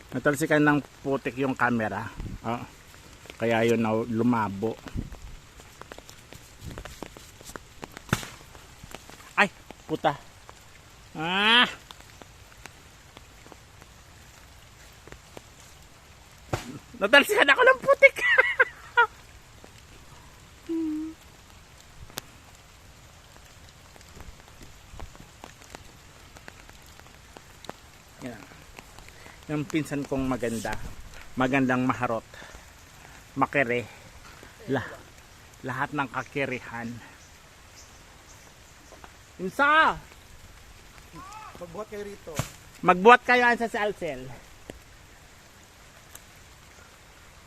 Natalsikan ng putik yung camera. Kaya yun na lumabo. Ay, puta. Natalsikan ako ng putik. Yan. Yung pinsan kong magandang maharot, makere, lahat ng kakirihan. Insa! Magbuhat kayo rito. Magbuhat kayo sa Alcel.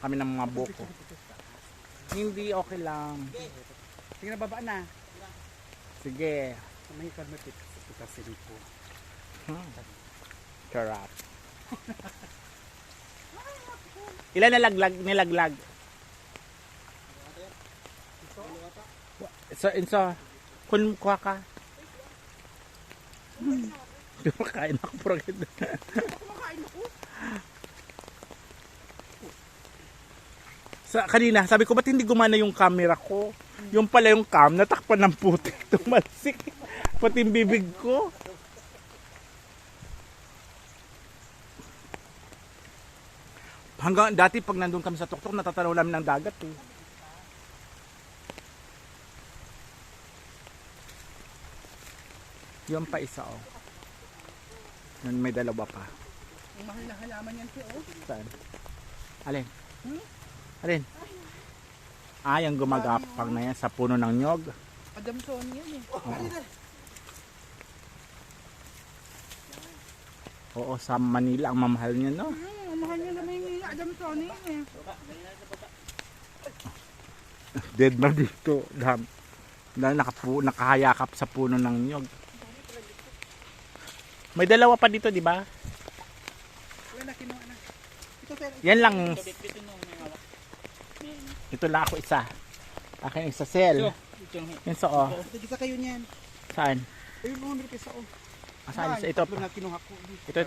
Kami ng mga buko. Hindi, okay lang. Sige na, baba na. Sige. May kalmatik sa sinipo. Charap. Ilan nilaglag? Inso, kun kuha ka. Di ba kain ako progred? Kanina, sabi ko ba't hindi gumana yung camera ko? Yung pala yung cam, natakpan ng putik. Tumalsik. Pati yung bibig ko. Hanggang dati pag nandun kami sa tuktok, natatanaw namin ng dagat eh. Yung pa isa oh. Yan, may dalawa pa. Ang mahal na halaman yan po. Saan? Alin? Alin? Yung gumagapang na yan sa puno ng nyog. Adamson yan eh. Oo, sa Manila ang mamahal niya, no? Ang mahal niya naman yung Adamson yan eh. Dead na dito. Dahil nakahayakap sa puno ng nyog. May dalawa pa dito, di ba? Wala na, kinuha na. Ito, sir. Yan lang. Ito lang ako isa. Akin isa sel. Yan sa oh. Isa kayo niyan. Saan? Ayun, mga may pisa oh. Saan? Ito. Ito na kinuha ko. Ito.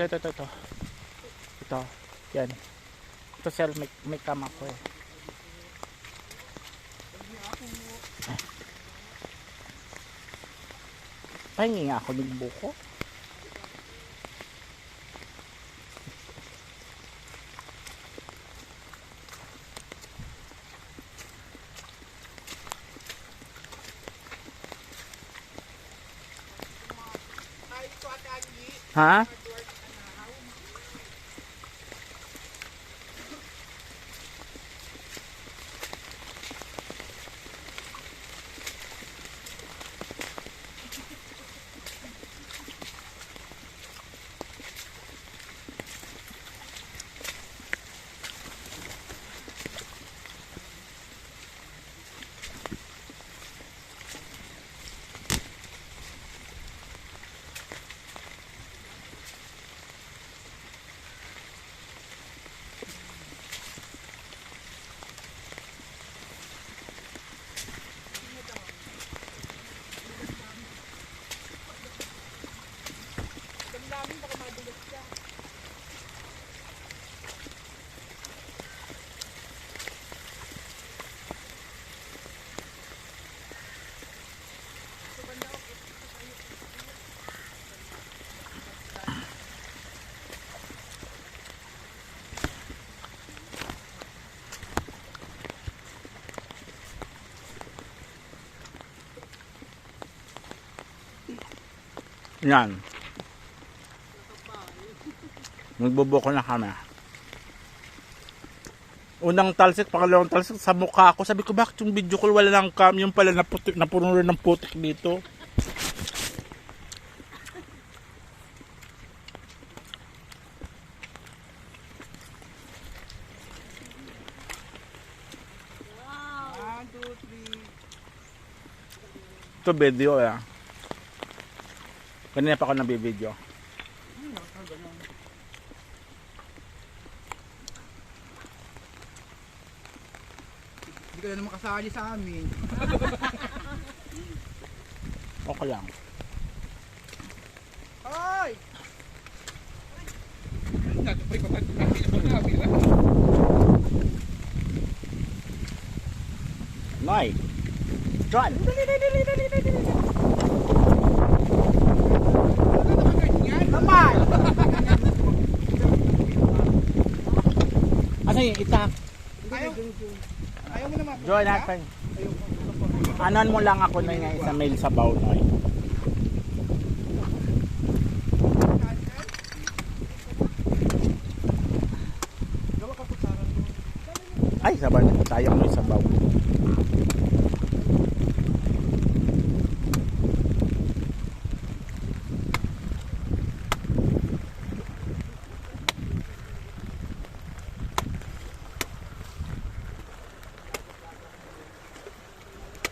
Ito. Yan. Ito sel. May kama ko eh. Pahingi nga ako ng buko. Ha? Yan. Magbubuko na kami. Unang talsik, pangalawang talsik sa mukha ko. Sabi ko, bakit yung video call wala ng cam? Yung pala napuno rin ng putik dito. Wow. 1, 2, 3. Ito video eh. Kanina pa ako nabibideo. Hindi ka na naman kasali sa amin. Okay lang. Hoy! Ay! Noy. John. Naman! Asa yung itak? Ayaw mo naman. John, natin. Anan mo lang ako na nga isa mail sa baw, Noy. Ay, sabar na. Sayang mo yung sabaw.